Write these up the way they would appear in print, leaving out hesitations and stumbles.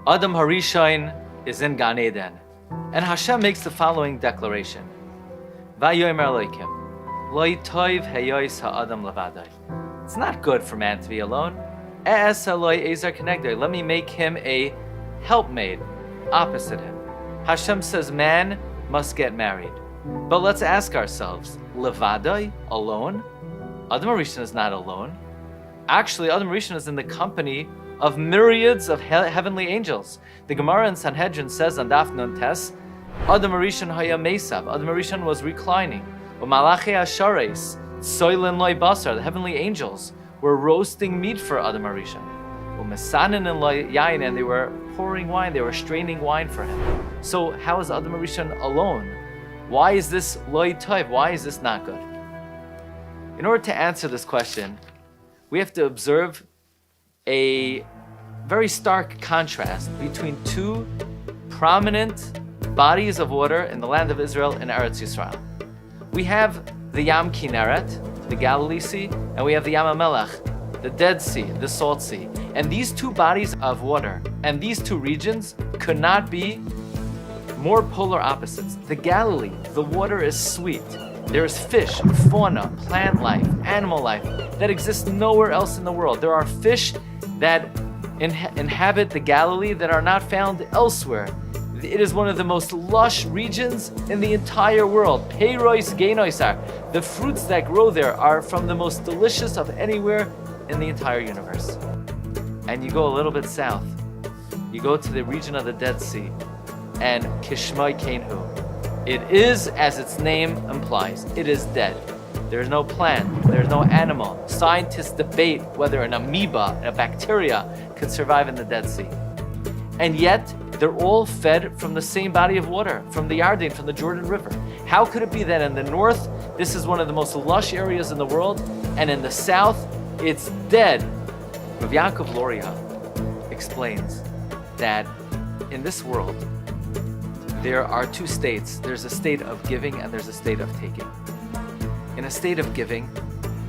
Adam Harishon is in Gan Eden, and Hashem makes the following declaration: Vayomer Elokim, Lo toiv hayos ha'adam levadai. It's not good for man to be alone. E'es Eloi ezer kenegdoi. Let me make him a helpmate opposite him. Hashem says man must get married. But let's ask ourselves, levadai, alone? Adam Harishon is not alone. Actually, Adam Harishon is in the company of myriads of heavenly angels. The Gemara in Sanhedrin says on Daf Nun Tes, Adam Harishon haya mesav. Adam Harishon was reclining. U'malachei ashares, soilin loy basar. The heavenly angels were roasting meat for Adam Harishon. U'mesanin loy yain, and they were pouring wine. They were straining wine for him. So how is Adam Harishon alone? Why is this loy tov? Why is this not good? In order to answer this question, we have to observe a very stark contrast between two prominent bodies of water in the land of Israel and Eretz Yisrael. We have the Yam Kinneret, the Galilee Sea, and we have the Yam HaMelech, the Dead Sea, the Salt Sea. And these two bodies of water and these two regions could not be more polar opposites. The Galilee, the water is sweet. There is fish, fauna, plant life, animal life that exists nowhere else in the world. There are fish that inhabit the Galilee that are not found elsewhere. It is one of the most lush regions in the entire world. Peiros genoisar. The fruits that grow there are from the most delicious of anywhere in the entire universe. And you go a little bit south. You go to the region of the Dead Sea, and Kishmai Kenhu. It is, as its name implies, it is dead. There is no plant, there is no animal. Scientists debate whether an amoeba, a bacteria, could survive in the Dead Sea. And yet, they're all fed from the same body of water, from the Yarden, from the Jordan River. How could it be that in the north, this is one of the most lush areas in the world, and in the south, it's dead? Rabbi Yaakov Glatstein explains that in this world, there are two states. There's a state of giving and there's a state of taking. In a state of giving,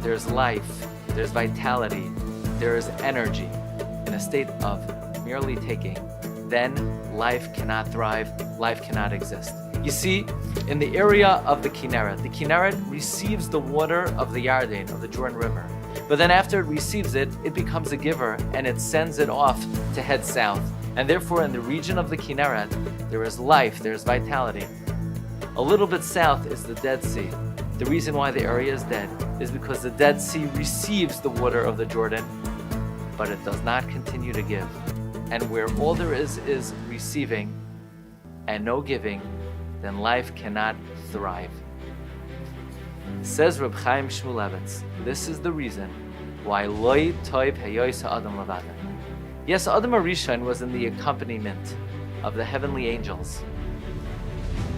there's life, there's vitality, there is energy. In a state of merely taking, then life cannot thrive, life cannot exist. You see, in the area of the Kinneret receives the water of the Yarden, of the Jordan River. But then after it receives it, it becomes a giver and it sends it off to head south. And therefore, in the region of the Kinneret, there is life, there is vitality. A little bit south is the Dead Sea. The reason why the area is dead is because the Dead Sea receives the water of the Jordan, but it does not continue to give. And where all there is receiving and no giving, then life cannot thrive. Says Reb Chaim Shmulevitz, this is the reason why Loi Toiv Hayos Ha'adam Levada. Yes, Adam Harishon was in the accompaniment of the heavenly angels.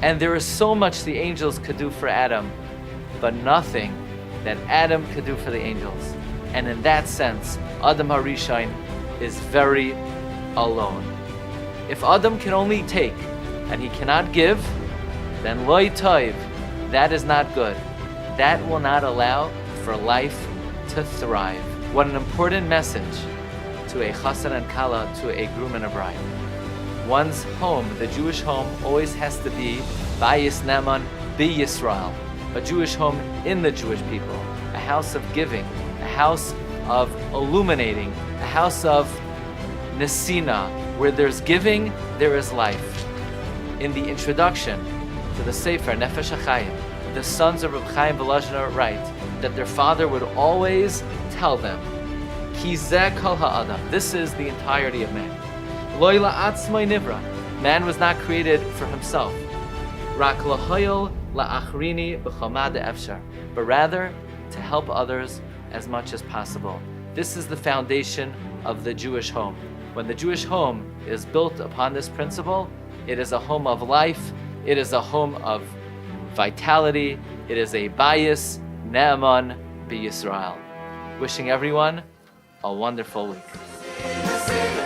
And there is so much the angels could do for Adam, but nothing that Adam could do for the angels. And in that sense, Adam Harishon is very alone. If Adam can only take and he cannot give, then Loi Toiv, that is not good. That will not allow for life to thrive. What an important message to a chassan and kala, to a groom and a bride. One's home, the Jewish home, always has to be bayis neman bi Yisrael, a Jewish home in the Jewish people, a house of giving, a house of illuminating, a house of nesina. Where there's giving, there is life. In the introduction to the Sefer Nefesh HaChaim, the sons of Reb Chaim Volozhiner write that their father would always tell them, Ki zeh kol ha'adam. This is the entirety of man. Lo la'atzmai nivra. Man was not created for himself. Rak lahoyel la'achrini b'chama de'efshar. But rather, to help others as much as possible. This is the foundation of the Jewish home. When the Jewish home is built upon this principle, it is a home of life, it is a home of vitality, it is a bayis ne'eman bi Yisrael. Wishing everyone a wonderful week.